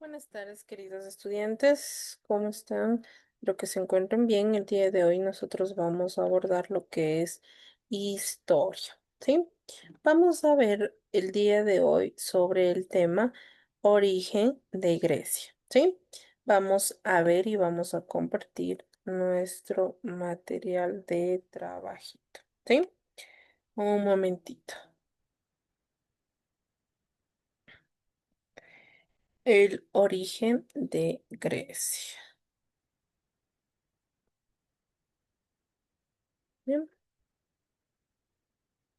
Buenas tardes, queridos estudiantes. ¿Cómo están? Espero que se encuentren bien. El día de hoy nosotros vamos a abordar lo que es historia, ¿sí? Vamos a ver el día de hoy sobre el tema origen de Grecia, ¿sí? Vamos a ver y vamos a compartir nuestro material de trabajito, ¿sí? Un momentito. El origen de Grecia. Bien.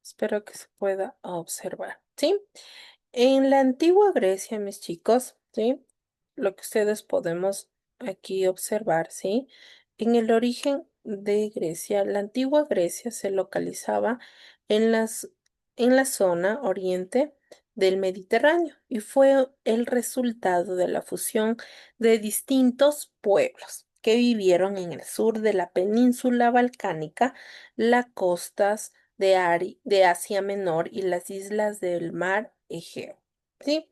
Espero que se pueda observar, ¿sí? En la antigua Grecia, mis chicos, ¿sí? Lo que ustedes podemos aquí observar, ¿sí? En el origen de Grecia, la antigua Grecia se localizaba en en la zona oriente del Mediterráneo y fue el resultado de la fusión de distintos pueblos que vivieron en el sur de la península balcánica, las costas de Asia Menor y las islas del mar Egeo. ¿Sí?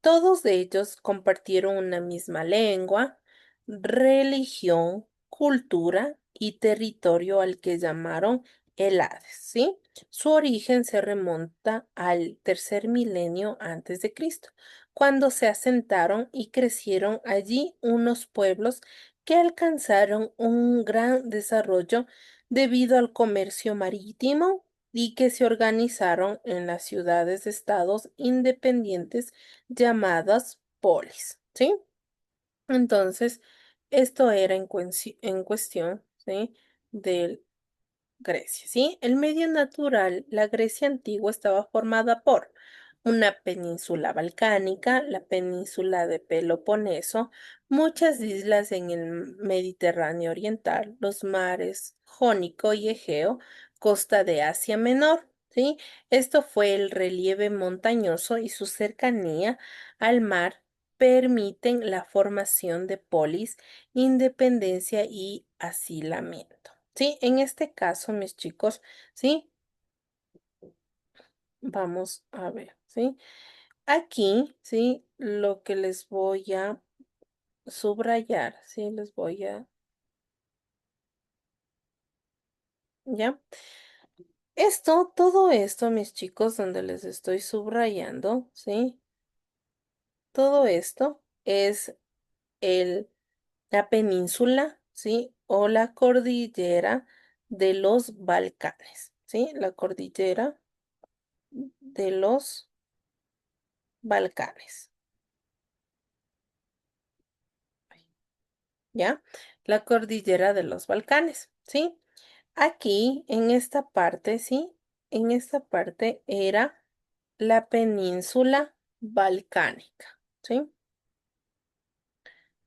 Todos ellos compartieron una misma lengua, religión, cultura y territorio al que llamaron el Hades, ¿sí? Su origen se remonta al tercer milenio antes de Cristo, cuando se asentaron y crecieron allí unos pueblos que alcanzaron un gran desarrollo debido al comercio marítimo y que se organizaron en las ciudades-estados independientes llamadas polis, ¿sí? Entonces, esto era en cuestión, ¿sí? Del Grecia, ¿sí? El medio natural, la Grecia antigua estaba formada por una península balcánica, la península de Peloponeso, muchas islas en el Mediterráneo oriental, los mares Jónico y Egeo, costa de Asia Menor, ¿sí? Esto fue el relieve montañoso y su cercanía al mar permiten la formación de polis, independencia y asilamiento. Sí, en este caso, mis chicos, sí, vamos a ver, sí. Aquí, sí, lo que les voy a subrayar, sí, les voy a, ¿ya? Todo esto, mis chicos, donde les estoy subrayando, sí, todo esto es el, la península, sí, o la cordillera de los Balcanes, sí, la cordillera de los Balcanes. ¿Ya? La cordillera de los Balcanes, ¿sí? Aquí, en esta parte, ¿sí? En esta parte era la península balcánica, ¿sí?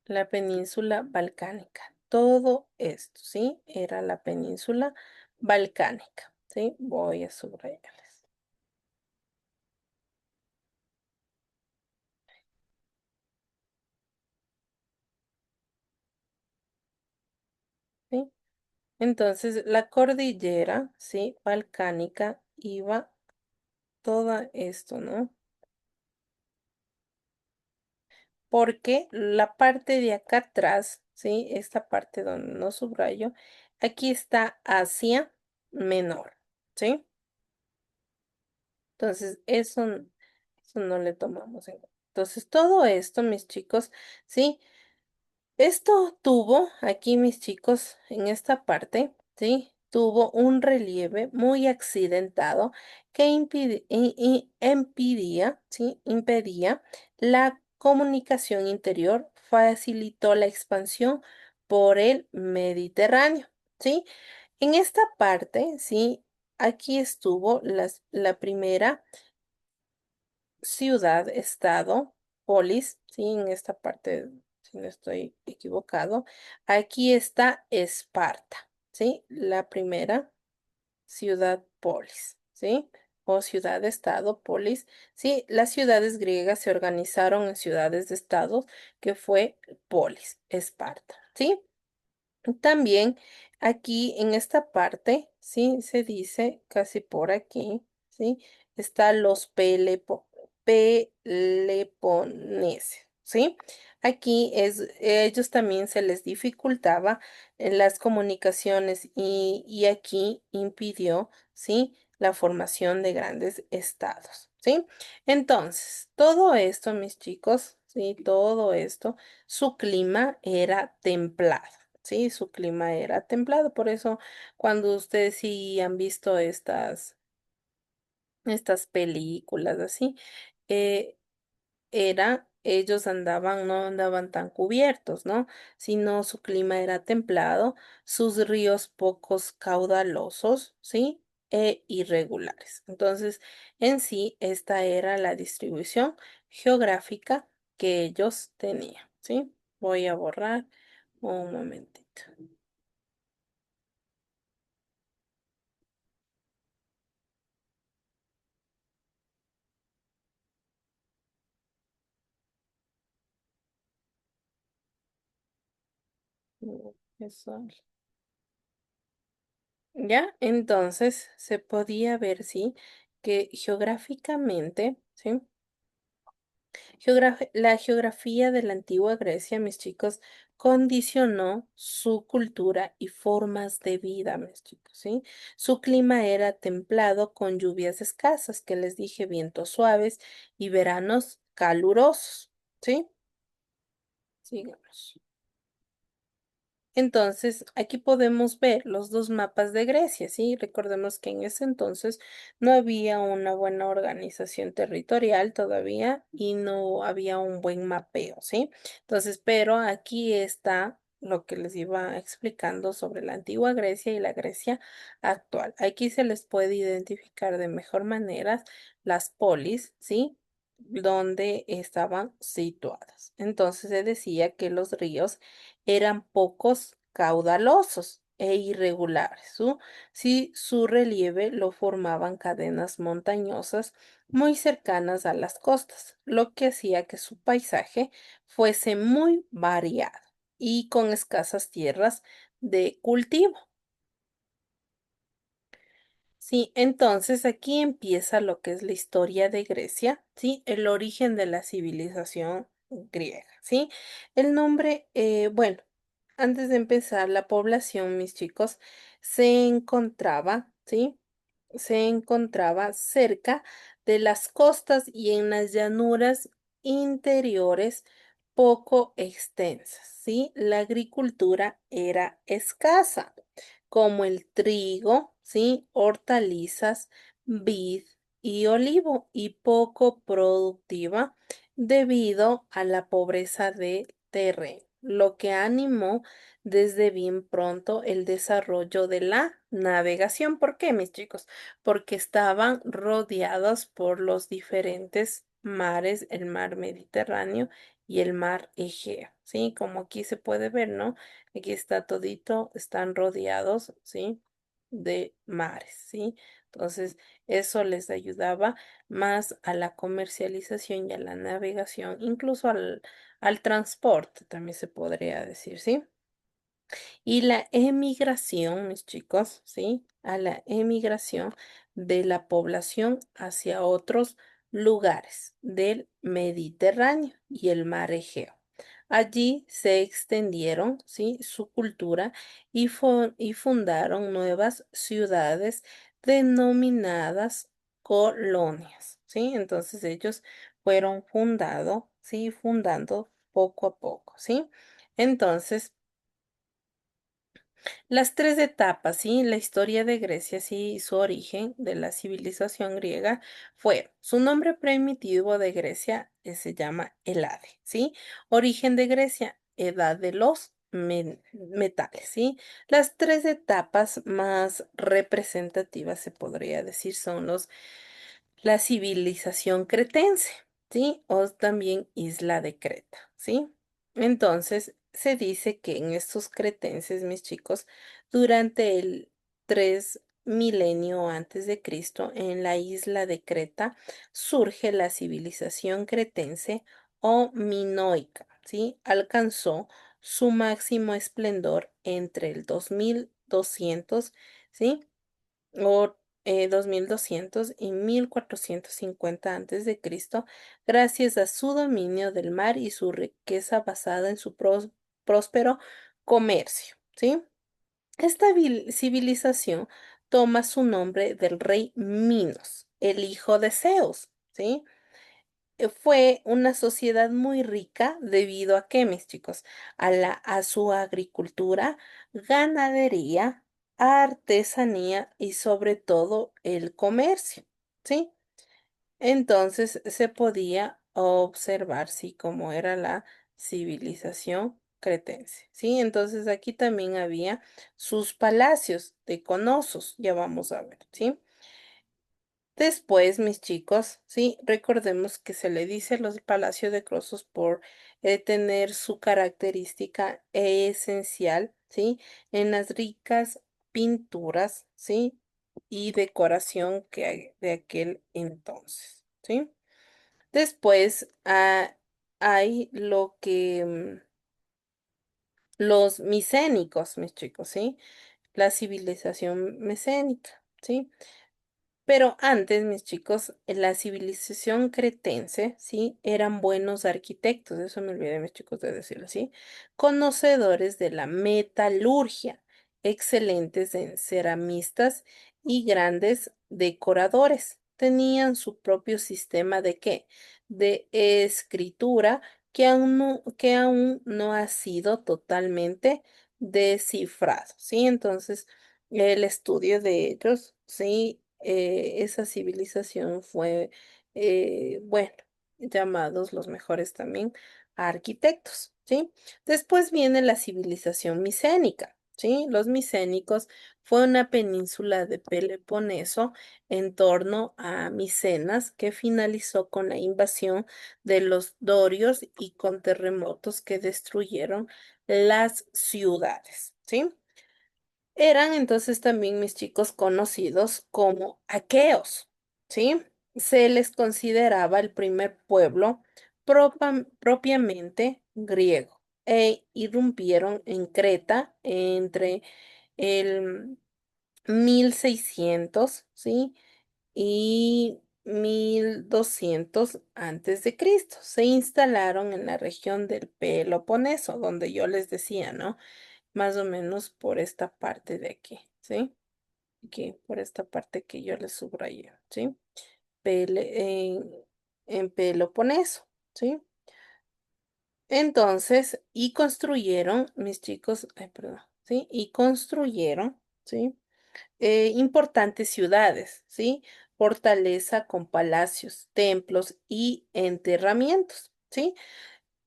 La península balcánica. Todo esto, ¿sí? Era la península balcánica, ¿sí? Voy a subrayarles, ¿sí? Entonces, la cordillera, ¿sí? Balcánica iba todo esto, ¿no? Porque la parte de acá atrás, ¿sí? Esta parte donde no subrayo, aquí está Asia Menor, ¿sí? Entonces, eso no le tomamos en cuenta. Entonces, todo esto, mis chicos, ¿sí? Esto tuvo, aquí mis chicos, en esta parte, ¿sí? Tuvo un relieve muy accidentado que impedía la comunicación interior, facilitó la expansión por el Mediterráneo, ¿sí? En esta parte, ¿sí? Aquí estuvo la primera ciudad, estado, polis, ¿sí? En esta parte, si no estoy equivocado, aquí está Esparta, ¿sí? La primera ciudad polis, ¿sí? O ciudad-estado, polis, ¿sí? Las ciudades griegas se organizaron en ciudades de estados que fue polis, Esparta, ¿sí? También aquí en esta parte, ¿sí? Se dice casi por aquí, ¿sí? Está los Peleponeses, ¿sí? Aquí ellos también se les dificultaba las comunicaciones y aquí impidió, ¿sí? La formación de grandes estados, ¿sí? Entonces, todo esto, mis chicos, ¿sí? Todo esto, su clima era templado. Sí, su clima era templado, por eso cuando ustedes sí han visto estas películas así, eh, ellos no andaban tan cubiertos, ¿no? Sino su clima era templado, sus ríos pocos caudalosos, ¿sí? E irregulares. Entonces, en sí, esta era la distribución geográfica que ellos tenían, ¿sí? Voy a borrar un momentito. Eso. Ya, entonces se podía ver, sí, que geográficamente, ¿sí? La geografía de la antigua Grecia, mis chicos, condicionó su cultura y formas de vida, mis chicos, ¿sí? Su clima era templado con lluvias escasas, que les dije, vientos suaves y veranos calurosos, ¿sí? Sigamos. Entonces, aquí podemos ver los dos mapas de Grecia, ¿sí? Recordemos que en ese entonces no había una buena organización territorial todavía y no había un buen mapeo, ¿sí? Entonces, pero aquí está lo que les iba explicando sobre la antigua Grecia y la Grecia actual. Aquí se les puede identificar de mejor manera las polis, ¿sí? Donde estaban situadas. Entonces se decía que los ríos eran pocos caudalosos e irregulares. Sí, su relieve lo formaban cadenas montañosas muy cercanas a las costas, lo que hacía que su paisaje fuese muy variado y con escasas tierras de cultivo. Sí, entonces aquí empieza lo que es la historia de Grecia, ¿sí? El origen de la civilización griega, ¿sí? El nombre, bueno, antes de empezar, la población, mis chicos, se encontraba, ¿sí? Se encontraba cerca de las costas y en las llanuras interiores poco extensas, ¿sí? La agricultura era escasa como el trigo, ¿sí? Hortalizas, vid y olivo, y poco productiva debido a la pobreza de terreno, lo que animó desde bien pronto el desarrollo de la navegación. ¿Por qué, mis chicos? Porque estaban rodeados por los diferentes mares, el mar Mediterráneo y el mar Egeo, ¿sí? Como aquí se puede ver, ¿no? Aquí está todito, están rodeados, ¿sí? De mares, ¿sí? Entonces, eso les ayudaba más a la comercialización y a la navegación, incluso al transporte, también se podría decir, ¿sí? Y la emigración, mis chicos, ¿sí? A la emigración de la población hacia otros lugares del Mediterráneo y el mar Egeo. Allí se extendieron, ¿sí? Su cultura y fundaron nuevas ciudades denominadas colonias, ¿sí? Entonces ellos fueron ¿sí? Fundando poco a poco, ¿sí? Entonces, las tres etapas, ¿sí? La historia de Grecia, sí, y su origen de la civilización griega fue, su nombre primitivo de Grecia se llama Helade, ¿sí? Origen de Grecia, edad de los metales, ¿sí? Las tres etapas más representativas, se podría decir, son la civilización cretense, ¿sí? O también isla de Creta, ¿sí? Entonces, se dice que en estos cretenses, mis chicos, durante el 3 milenio antes de Cristo, en la isla de Creta, surge la civilización cretense o minoica, ¿sí? Alcanzó su máximo esplendor entre el 2200, ¿sí? 2200 y 1450 a.C., gracias a su dominio del mar y su riqueza basada en su próspero comercio, ¿sí? Esta civilización toma su nombre del rey Minos, el hijo de Zeus, ¿sí? Fue una sociedad muy rica debido a qué, mis chicos, a su agricultura, ganadería, artesanía y sobre todo el comercio, ¿sí? Entonces se podía observar, sí, cómo era la civilización cretense, ¿sí? Entonces aquí también había sus palacios de conosos, ya vamos a ver, ¿sí? Después, mis chicos, sí, recordemos que se le dice los palacios de Crosos por tener su característica esencial, ¿sí? En las ricas pinturas, ¿sí? Y decoración que hay de aquel entonces, ¿sí? Después hay lo que los micénicos, mis chicos, ¿sí? La civilización mecénica, ¿sí? Pero antes, mis chicos, en la civilización cretense, ¿sí? Eran buenos arquitectos, eso me olvidé, mis chicos, de decirlo así, conocedores de la metalurgia, excelentes en ceramistas y grandes decoradores. Tenían su propio sistema de qué? De escritura que aún no ha sido totalmente descifrado, ¿sí? Entonces, el estudio de ellos, sí, esa civilización fue, bueno, llamados los mejores también arquitectos, ¿sí? Después viene la civilización micénica, ¿sí? Los micénicos fue una península de Peloponeso en torno a Micenas que finalizó con la invasión de los dorios y con terremotos que destruyeron las ciudades, ¿sí? Eran entonces también mis chicos conocidos como aqueos, ¿sí? Se les consideraba el primer pueblo propiamente griego e irrumpieron en Creta entre el 1600, ¿sí? Y 1200 antes de Cristo. Se instalaron en la región del Peloponeso, donde yo les decía, ¿no? Más o menos por esta parte de aquí, ¿sí? Aquí, por esta parte que yo les subrayé, ¿sí? En Peloponeso, ¿sí? Entonces, y construyeron, mis chicos, ay, perdón, ¿sí? Y construyeron, ¿sí? Importantes ciudades, ¿sí? Fortaleza con palacios, templos y enterramientos, ¿sí?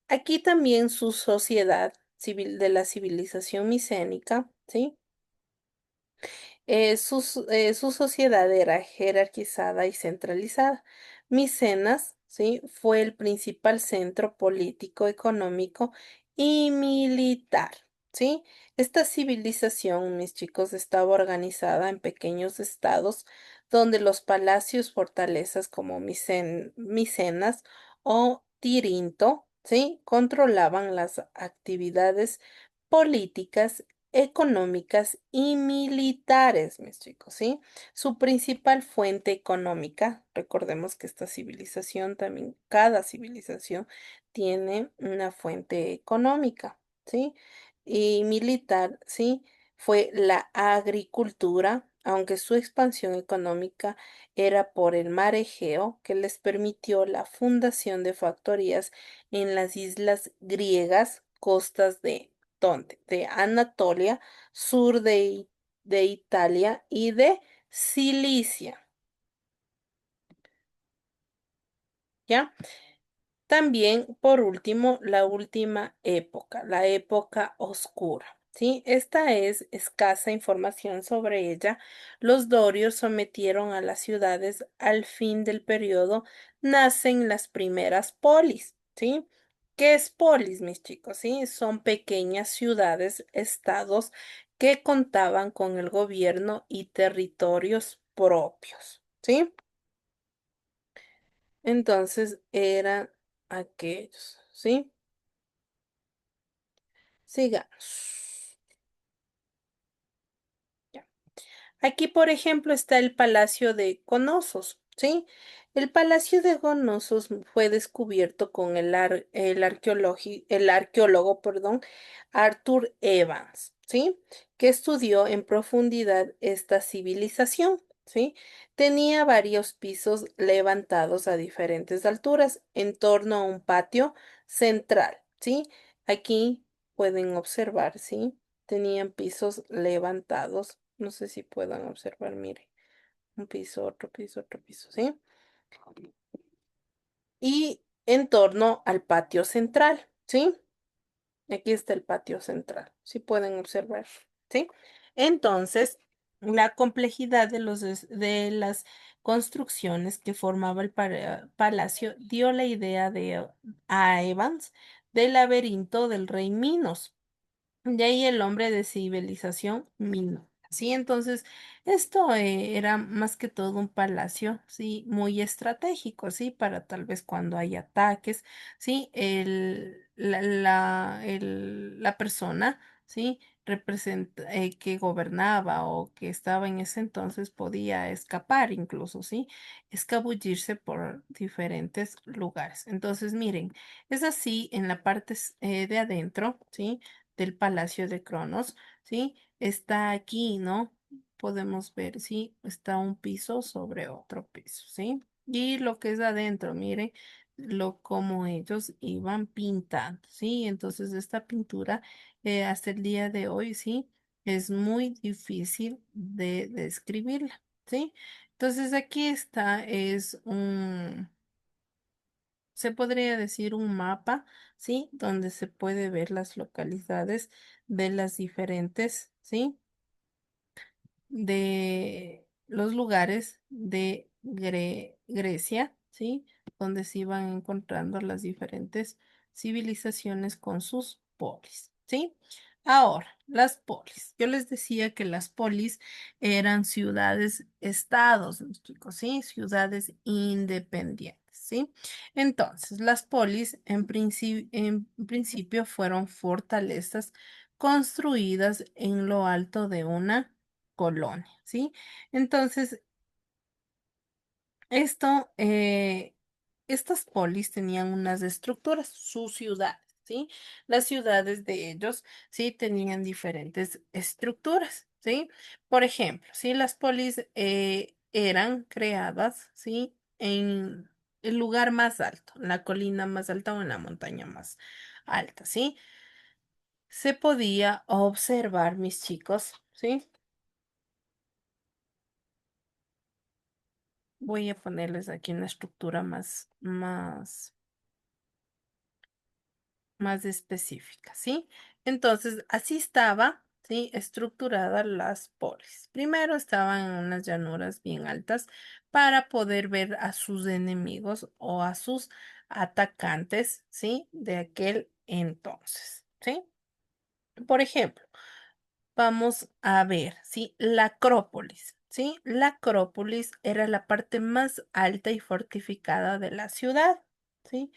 Aquí también su sociedad civil de la civilización micénica, ¿sí? Su sociedad era jerarquizada y centralizada. Micenas, ¿sí? Fue el principal centro político, económico y militar, ¿sí? Esta civilización, mis chicos, estaba organizada en pequeños estados donde los palacios, fortalezas como Micenas o Tirinto, ¿sí? Controlaban las actividades políticas, económicas y militares, mis chicos, ¿sí? Su principal fuente económica, recordemos que esta civilización también, cada civilización tiene una fuente económica, ¿sí? Y militar, ¿sí? Fue la agricultura, aunque su expansión económica era por el mar Egeo, que les permitió la fundación de factorías en las islas griegas, costas de ¿dónde? De Anatolia, sur de Italia y de Cilicia, ¿ya? También, por último, la última época, la época oscura. ¿Sí? Esta es escasa información sobre ella. Los dorios sometieron a las ciudades al fin del periodo, nacen las primeras polis, ¿sí? ¿Qué es polis, mis chicos? ¿Sí? Son pequeñas ciudades, estados que contaban con el gobierno y territorios propios, ¿sí? Entonces eran aquellos, ¿sí? Sigamos. Ya. Aquí, por ejemplo, está el Palacio de Conosos, ¿sí? El Palacio de Conosos fue descubierto con el arqueólogo, perdón, Arthur Evans, ¿sí? Que estudió en profundidad esta civilización, ¿sí? Tenía varios pisos levantados a diferentes alturas en torno a un patio central, ¿sí? Aquí pueden observar, ¿sí? Tenían pisos levantados. No sé si puedan observar, mire, un piso, otro piso, ¿sí? Y en torno al patio central, ¿sí? Aquí está el patio central, si pueden observar, ¿sí? Entonces, la complejidad de las construcciones que formaba el palacio dio la idea a Evans del laberinto del rey Minos. De ahí el hombre de civilización Mino. Sí, entonces esto era más que todo un palacio, sí, muy estratégico, sí, para tal vez cuando hay ataques, sí, la persona, sí, que gobernaba o que estaba en ese entonces podía escapar incluso, sí, escabullirse por diferentes lugares. Entonces, miren, es así en la parte de adentro, sí del Palacio de Cronos, ¿sí? Está aquí, ¿no? Podemos ver, sí, está un piso sobre otro piso, ¿sí? Y lo que es adentro, mire, como ellos iban pintando, ¿sí? Entonces esta pintura hasta el día de hoy, ¿sí? Es muy difícil de describirla, ¿sí? Entonces aquí está, se podría decir un mapa, ¿sí? Donde se puede ver las localidades de las diferentes, ¿sí? De los lugares de Grecia, ¿sí? Donde se iban encontrando las diferentes civilizaciones con sus polis, ¿sí? Ahora, las polis. Yo les decía que las polis eran ciudades-estados, mis chicos, ¿sí? Ciudades independientes, ¿sí? Entonces, las polis en principio fueron fortalezas construidas en lo alto de una colonia, ¿sí? Entonces, esto, estas polis tenían unas estructuras, sus ciudades, ¿sí? Las ciudades de ellos, ¿sí? Tenían diferentes estructuras, ¿sí? Por ejemplo, ¿sí? Las polis eran creadas, ¿sí? En el lugar más alto, en la colina más alta o en la montaña más alta, ¿sí? Se podía observar, mis chicos, ¿sí? Voy a ponerles aquí una estructura más específica, ¿sí? Entonces, así estaba, ¿sí? Estructurada las polis. Primero estaban en unas llanuras bien altas para poder ver a sus enemigos o a sus atacantes, ¿sí? De aquel entonces, ¿sí? Por ejemplo, vamos a ver, ¿sí? La Acrópolis, ¿sí? La Acrópolis era la parte más alta y fortificada de la ciudad, ¿sí?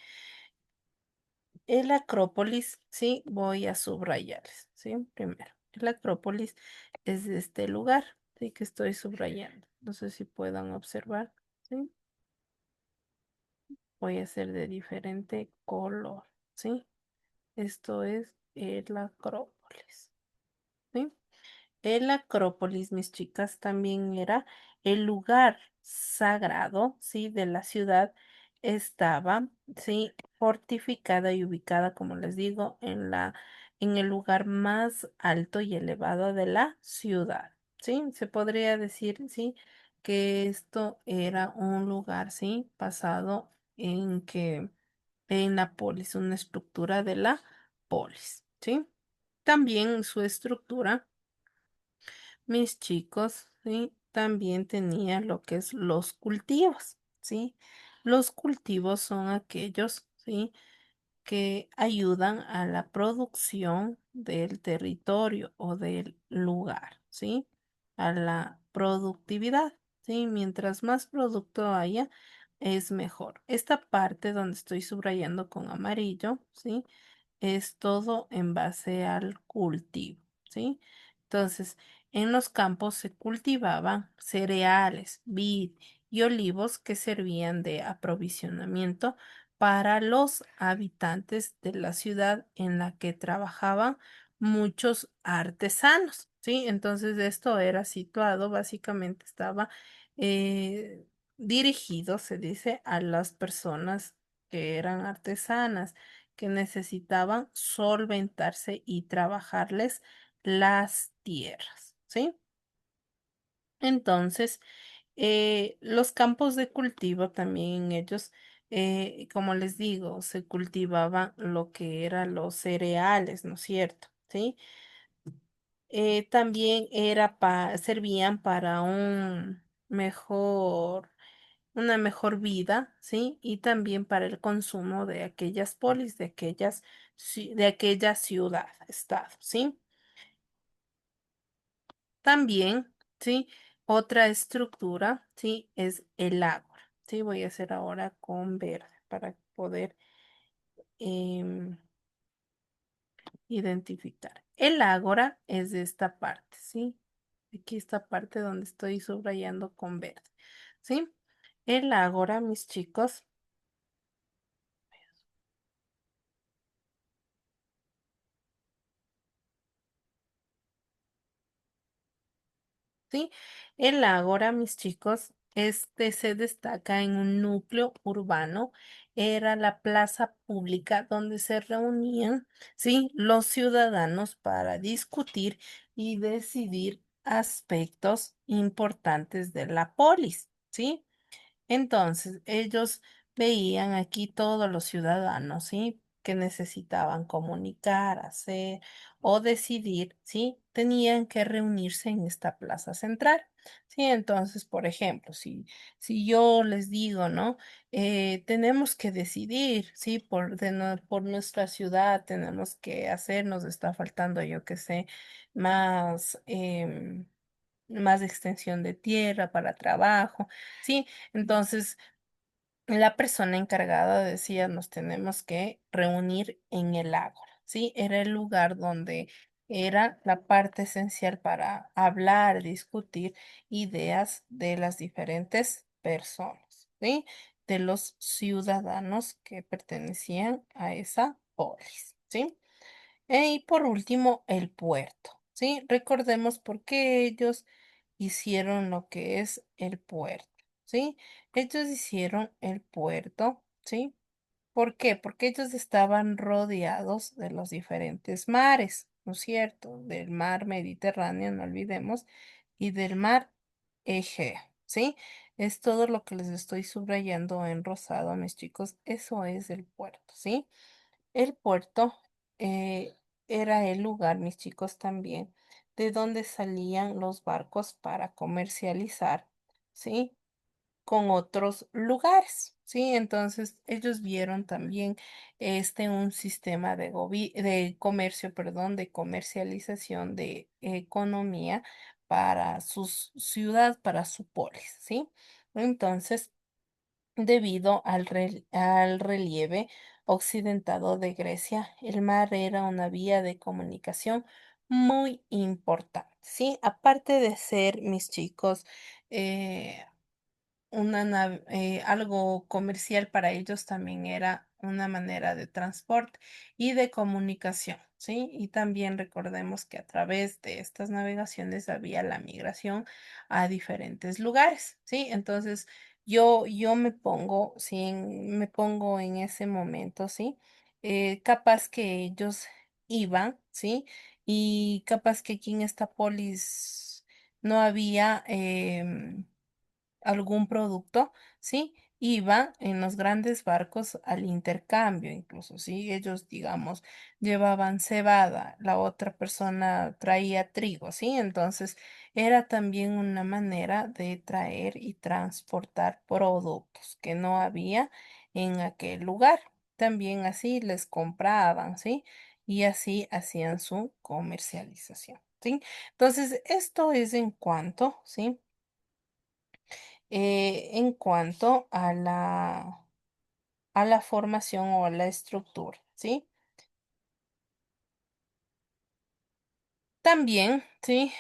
El Acrópolis, sí, voy a subrayarles, ¿sí? Primero, el Acrópolis es de este lugar, ¿sí? Que estoy subrayando. No sé si puedan observar, ¿sí? Voy a hacer de diferente color, ¿sí? Esto es el Acrópolis, ¿sí? El Acrópolis, mis chicas, también era el lugar sagrado, ¿sí? De la ciudad. Estaba, ¿sí? Fortificada y ubicada, como les digo, en el lugar más alto y elevado de la ciudad, ¿sí? Se podría decir, ¿sí? Que esto era un lugar, ¿sí? Pasado en la polis, una estructura de la polis, ¿sí? También su estructura mis chicos, ¿sí? También tenían lo que es los cultivos, ¿sí? Los cultivos son aquellos, ¿sí? Que ayudan a la producción del territorio o del lugar, ¿sí? A la productividad, ¿sí? Mientras más producto haya, es mejor. Esta parte donde estoy subrayando con amarillo, ¿sí? Es todo en base al cultivo, ¿sí? Entonces, En los campos se cultivaban cereales, vid y olivos que servían de aprovisionamiento para los habitantes de la ciudad en la que trabajaban muchos artesanos, ¿sí? Entonces esto era situado, básicamente estaba eh, dirigido, se dice, a las personas que eran artesanas, que necesitaban solventarse y trabajarles las tierras, ¿sí? Entonces, los campos de cultivo también en ellos, como les digo, se cultivaban lo que eran los cereales, ¿no es cierto? ¿Sí? También servían para una mejor vida, ¿sí? Y también para el consumo de aquellas polis, de aquella ciudad, estado, ¿sí? También, ¿sí? Otra estructura, ¿sí? Es el ágora, ¿sí? Voy a hacer ahora con verde para poder em, identificar. El ágora es de esta parte, ¿sí? Aquí esta parte donde estoy subrayando con verde, ¿sí? El ágora, mis chicos. ¿Sí? El Ágora, mis chicos, este se destaca en un núcleo urbano. Era la plaza pública donde se reunían, ¿sí? Los ciudadanos para discutir y decidir aspectos importantes de la polis, ¿sí? Entonces, ellos veían aquí todos los ciudadanos, ¿sí? Que necesitaban comunicar, hacer o decidir, ¿sí? Tenían que reunirse en esta plaza central, ¿sí? Entonces, por ejemplo, si yo les digo, ¿no? Tenemos que decidir, ¿sí? Por nuestra ciudad tenemos que hacer, nos está faltando, yo qué sé, más... más extensión de tierra para trabajo, ¿sí? Entonces, la persona encargada decía, nos tenemos que reunir en el ágora, ¿sí? Era el lugar donde era la parte esencial para hablar, discutir ideas de las diferentes personas, ¿sí? De los ciudadanos que pertenecían a esa polis, ¿sí? Y por último, el puerto, ¿sí? Recordemos por qué ellos hicieron lo que es el puerto, ¿sí? Ellos hicieron el puerto, ¿sí? ¿Por qué? Porque ellos estaban rodeados de los diferentes mares, ¿no es cierto? Del mar Mediterráneo, no olvidemos, y del mar Egeo, ¿sí? Es todo lo que les estoy subrayando en rosado, mis chicos. Eso es el puerto, ¿sí? El puerto eh, era el lugar, mis chicos, también, de donde salían los barcos para comercializar, ¿sí? Con otros lugares, ¿sí? Entonces, ellos vieron también un sistema de comercio, perdón, de comercialización de economía para su ciudad, para su polis, ¿sí? Entonces, debido al relieve occidentado de Grecia, el mar era una vía de comunicación muy importante, ¿sí? Aparte de ser, mis chicos, eh, algo comercial para ellos también era una manera de transporte y de comunicación, ¿sí? Y también recordemos que a través de estas navegaciones había la migración a diferentes lugares, ¿sí? Entonces, yo me pongo, sí, me pongo en ese momento, ¿sí? Capaz que ellos iban, ¿sí? Y capaz que aquí en esta polis no había algún producto, ¿sí? Iba en los grandes barcos al intercambio, incluso, ¿sí? Ellos, digamos, llevaban cebada, la otra persona traía trigo, ¿sí? Entonces, era también una manera de traer y transportar productos que no había en aquel lugar. También así les compraban, ¿sí? Y así hacían su comercialización, ¿sí? Entonces, esto es en cuanto, ¿sí? En cuanto a la formación o a la estructura, ¿sí? También, ¿sí?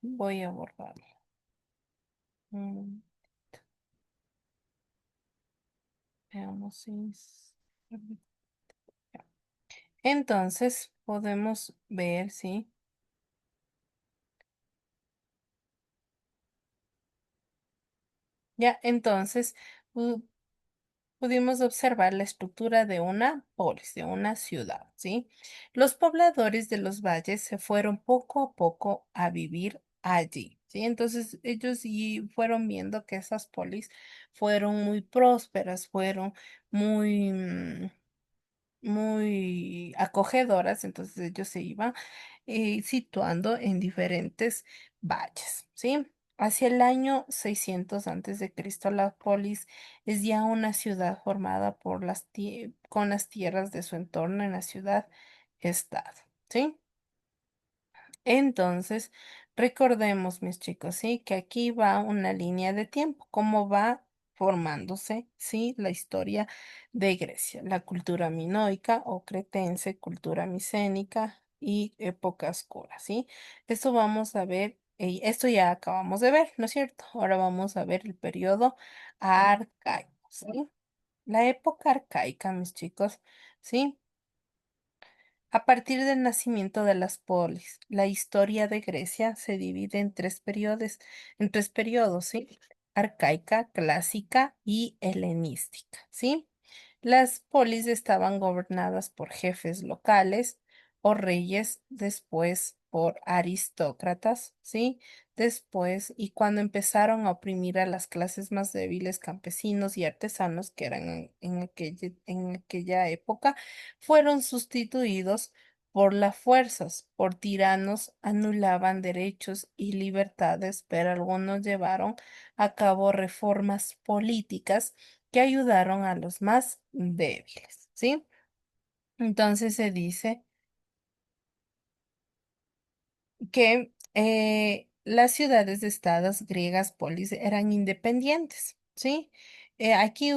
Voy a borrarlo. Mm, Veamos si ya. Entonces, podemos ver, ¿sí? Ya, entonces, pudimos observar la estructura de una polis, de una ciudad, ¿sí? Los pobladores de los valles se fueron poco a poco a vivir allí, ¿sí? Entonces ellos sí fueron viendo que esas polis fueron muy prósperas, fueron muy, muy acogedoras, entonces ellos se iban situando en diferentes valles, ¿sí? Hacia el año 600 antes de Cristo, la polis es ya una ciudad formada por con las tierras de su entorno en la ciudad-estado, ¿sí? Entonces, recordemos, mis chicos, sí, que aquí va una línea de tiempo, cómo va formándose, sí, la historia de Grecia, la cultura minoica o cretense, cultura micénica y época oscura, sí. Esto vamos a ver, esto ya acabamos de ver, ¿no es cierto? Ahora vamos a ver el periodo arcaico, ¿sí? La época arcaica, mis chicos, ¿sí? A partir del nacimiento de las polis, la historia de Grecia se divide en tres periodos, ¿sí? Arcaica, clásica y helenística, ¿sí? Las polis estaban gobernadas por jefes locales o reyes, después por aristócratas, ¿sí? Después, y cuando empezaron a oprimir a las clases más débiles, campesinos y artesanos, que eran en aquella época, fueron sustituidos por las fuerzas, por tiranos, anulaban derechos y libertades, pero algunos llevaron a cabo reformas políticas que ayudaron a los más débiles, ¿sí? Entonces se dice que las ciudades de estados griegas polis eran independientes, ¿sí? Aquí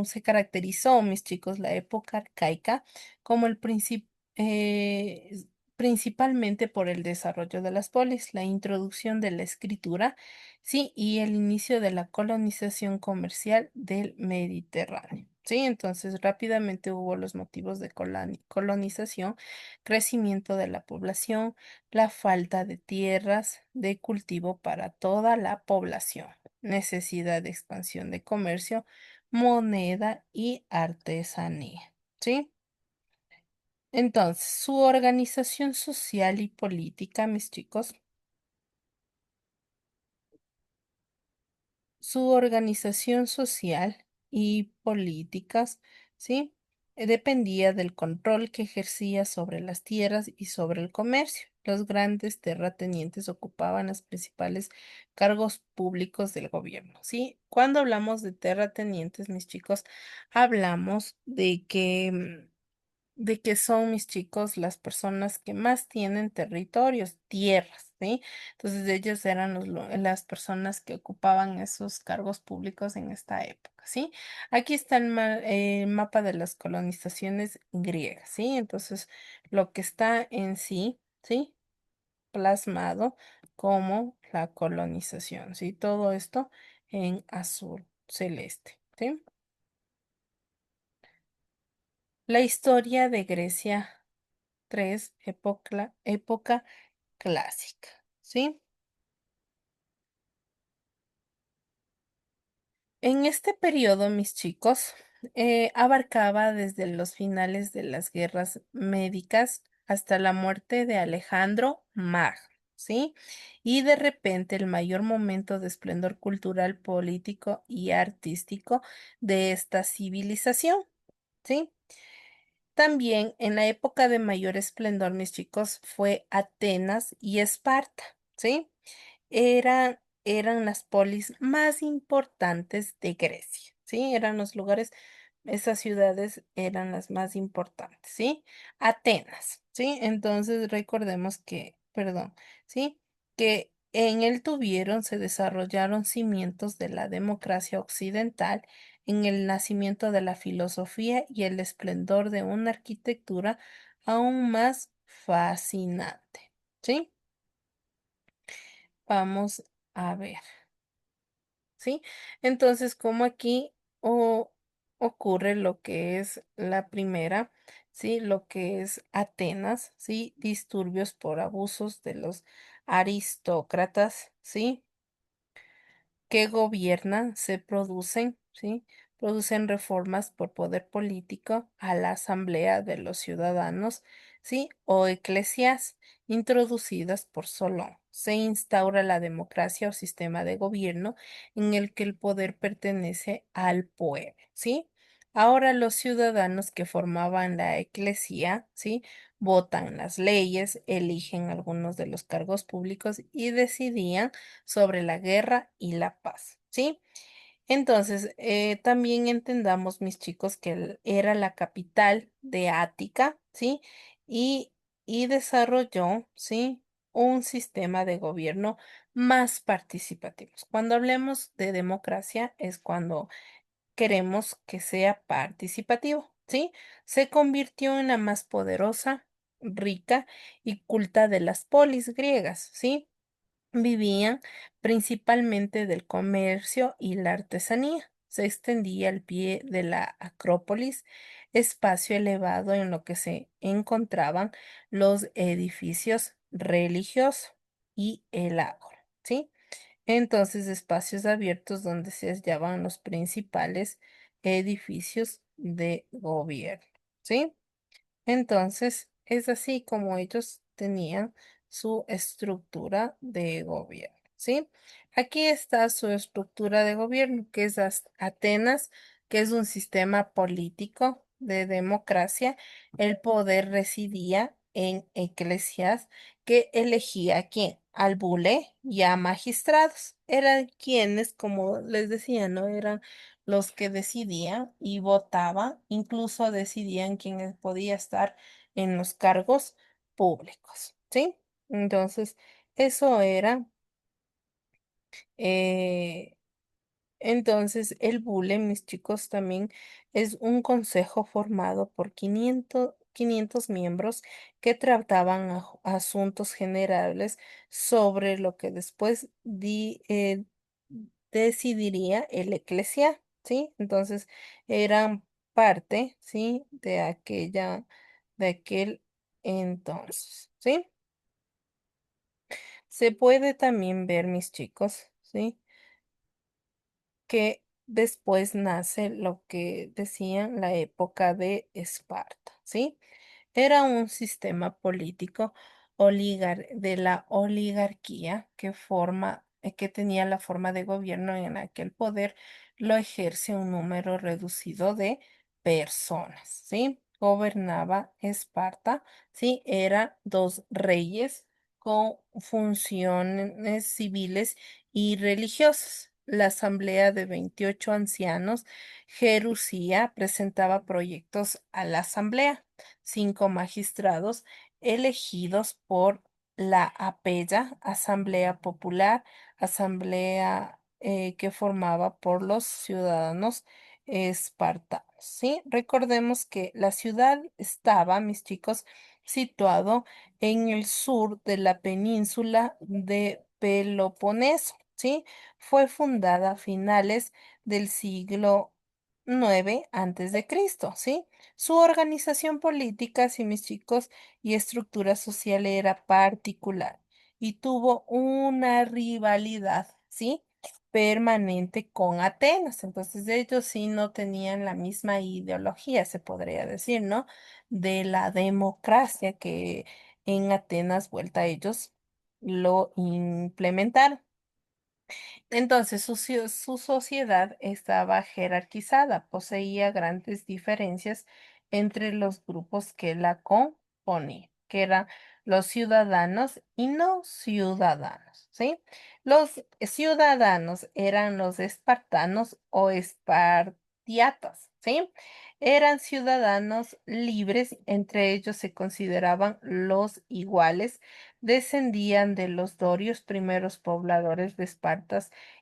se caracterizó, mis chicos, la época arcaica como principalmente por el desarrollo de las polis, la introducción de la escritura, ¿sí? Y el inicio de la colonización comercial del Mediterráneo. Sí, entonces rápidamente hubo los motivos de colonización, crecimiento de la población, la falta de tierras de cultivo para toda la población, necesidad de expansión de comercio, moneda y artesanía. ¿Sí? Entonces, su organización social y política, mis chicos, su organización social y políticas, ¿sí? Dependía del control que ejercía sobre las tierras y sobre el comercio. Los grandes terratenientes ocupaban los principales cargos públicos del gobierno, ¿sí? Cuando hablamos de terratenientes, mis chicos, hablamos de que son mis chicos las personas que más tienen territorios, tierras, ¿sí? Entonces ellos eran las personas que ocupaban esos cargos públicos en esta época, ¿sí? Aquí está el mapa de las colonizaciones griegas, ¿sí? Entonces lo que está en sí, ¿sí? Plasmado como la colonización, ¿sí? Todo esto en azul celeste, ¿sí? La historia de Grecia 3, época clásica, ¿sí? En este periodo, mis chicos, abarcaba desde los finales de las guerras médicas hasta la muerte de Alejandro Magno, ¿sí? Y de repente el mayor momento de esplendor cultural, político y artístico de esta civilización, ¿sí? También en la época de mayor esplendor, mis chicos, fue Atenas y Esparta, ¿sí? Eran las polis más importantes de Grecia, ¿sí? Eran los lugares, esas ciudades eran las más importantes, ¿sí? Atenas, ¿sí? Entonces recordemos que, perdón, ¿sí? Que en él se desarrollaron cimientos de la democracia occidental, en el nacimiento de la filosofía y el esplendor de una arquitectura aún más fascinante, ¿sí? vamos a ver, ¿sí? Entonces, como aquí o- ocurre lo que es la primera, ¿sí? Lo que es Atenas, ¿sí? Disturbios por abusos de los aristócratas, ¿sí? Que gobiernan se producen, ¿sí? Producen reformas por poder político a la asamblea de los ciudadanos, ¿sí? O eclesias introducidas por Solón. Se instaura la democracia o sistema de gobierno en el que el poder pertenece al pueblo, ¿sí? Ahora los ciudadanos que formaban la eclesía, ¿sí? Votan las leyes, eligen algunos de los cargos públicos y decidían sobre la guerra y la paz, ¿sí? Entonces, también entendamos, mis chicos, que era la capital de Ática, ¿sí? Y, y desarrolló, ¿sí? Un sistema de gobierno más participativo. Cuando hablemos de democracia es cuando queremos que sea participativo, ¿sí? Se convirtió en la más poderosa, rica y culta de las polis griegas, ¿sí? Vivían principalmente del comercio y la artesanía. Se extendía al pie de la Acrópolis, espacio elevado en lo que se encontraban los edificios religiosos y el ágora, ¿sí? Entonces, espacios abiertos donde se hallaban los principales edificios de gobierno, ¿sí? Entonces, es así como ellos tenían su estructura de gobierno, ¿sí? Aquí está su estructura de gobierno, que es Atenas, que es un sistema político de democracia. El poder residía en eclesias que elegía a quién, al bule y a magistrados. Eran quienes, como les decía, ¿no? Eran los que decidían y votaban, incluso decidían quién podía estar en los cargos públicos, ¿sí? Entonces, eso era, eh, entonces el BULE, mis chicos, también es un consejo formado por 500 miembros que trataban asuntos generales sobre lo que después decidiría el eclesia, ¿sí? Entonces eran parte, ¿sí? De aquel entonces, ¿sí? Se puede también ver, mis chicos, ¿sí? Que después nace lo que decían la época de Esparta, ¿sí? Era un sistema político de la oligarquía que tenía la forma de gobierno en la que el poder lo ejerce un número reducido de personas, ¿sí? Gobernaba Esparta, ¿sí? Eran dos reyes con funciones civiles y religiosas. La asamblea de 28 ancianos, Jerusía, presentaba proyectos a la asamblea. 5 magistrados elegidos por la APELLA, Asamblea Popular, asamblea que formaba por los ciudadanos espartanos, ¿sí? Recordemos que la ciudad estaba, mis chicos, situado en el sur de la península de Peloponeso, ¿sí? Fue fundada a finales del siglo IX antes de Cristo, ¿sí? Su organización política, sí, mis chicos, y estructura social era particular y tuvo una rivalidad, ¿sí? Permanente con Atenas. Entonces ellos sí no tenían la misma ideología, se podría decir, ¿no? De la democracia que en Atenas, vuelta a ellos, lo implementaron. Entonces, su sociedad estaba jerarquizada, poseía grandes diferencias entre los grupos que la componían, que eran los ciudadanos y no ciudadanos, ¿sí? Los ciudadanos eran los espartanos o espartiatas, ¿sí? Eran ciudadanos libres, entre ellos se consideraban los iguales, descendían de los dorios, primeros pobladores de Esparta,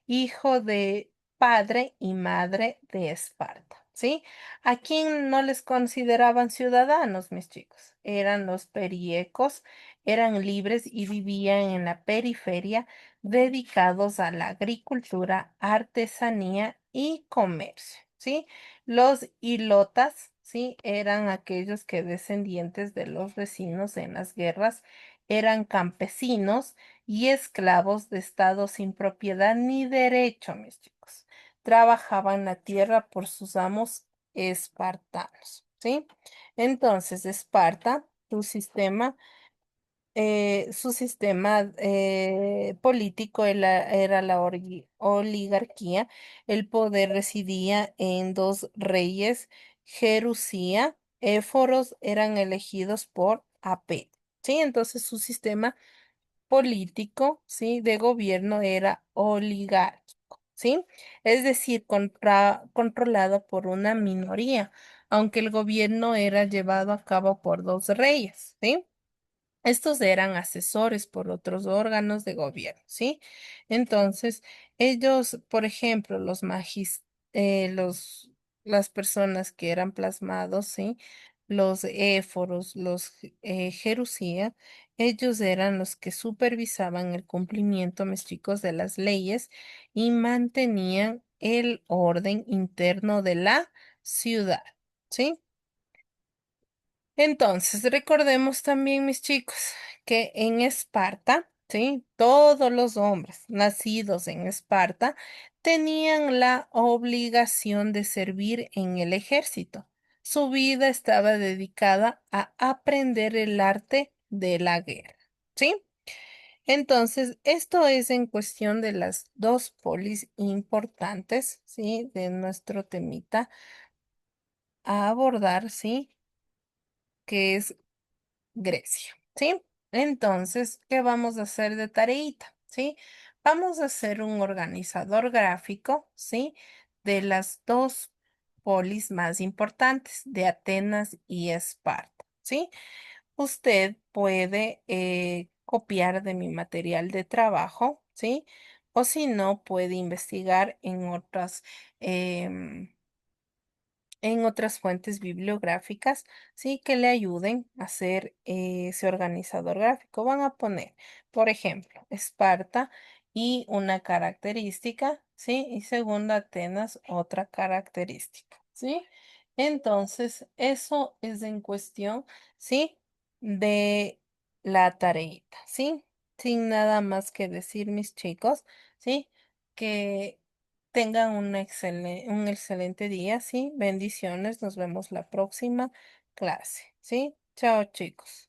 hijo de padre y madre de Esparta, ¿sí? ¿A quién no les consideraban ciudadanos, mis chicos? Eran los periecos, eran libres y vivían en la periferia, dedicados a la agricultura, artesanía y comercio, ¿sí? Los ilotas, ¿sí? Eran aquellos que descendientes de los vecinos en las guerras, eran campesinos y esclavos de estado sin propiedad ni derecho, mis chicos. Trabajaban la tierra por sus amos espartanos, ¿sí? Entonces, Esparta, su sistema político era la oligarquía. El poder residía en dos reyes, Jerusía, Éforos eran elegidos por AP, ¿sí? Entonces su sistema político, ¿sí? De gobierno era oligárquico, ¿sí? Es decir, controlado por una minoría, aunque el gobierno era llevado a cabo por dos reyes, ¿sí? Estos eran asesores por otros órganos de gobierno, ¿sí? Entonces, ellos, por ejemplo, las personas que eran plasmados, ¿sí? Los éforos, jerusía, ellos eran los que supervisaban el cumplimiento, mis chicos, de las leyes y mantenían el orden interno de la ciudad, ¿sí? Entonces, recordemos también, mis chicos, que en Esparta, ¿sí? Todos los hombres nacidos en Esparta tenían la obligación de servir en el ejército. Su vida estaba dedicada a aprender el arte de la guerra, ¿sí? Entonces, esto es en cuestión de las dos polis importantes, ¿sí? De nuestro temita a abordar, ¿sí? Que es Grecia, ¿sí? Entonces, ¿qué vamos a hacer de tareita? ¿Sí? Vamos a hacer un organizador gráfico, ¿sí? De las dos polis más importantes, de Atenas y Esparta, ¿sí? Usted puede copiar de mi material de trabajo, ¿sí? O si no, puede investigar em, en otras fuentes bibliográficas, sí, que le ayuden a hacer ese organizador gráfico. Van a poner, por ejemplo, Esparta y una característica, sí, y segunda Atenas, otra característica, sí. Entonces, eso es en cuestión, sí, de la tareita, sí, sin nada más que decir, mis chicos, sí, que tengan un excelente día, ¿sí? Bendiciones, nos vemos la próxima clase, ¿sí? Chao, chicos.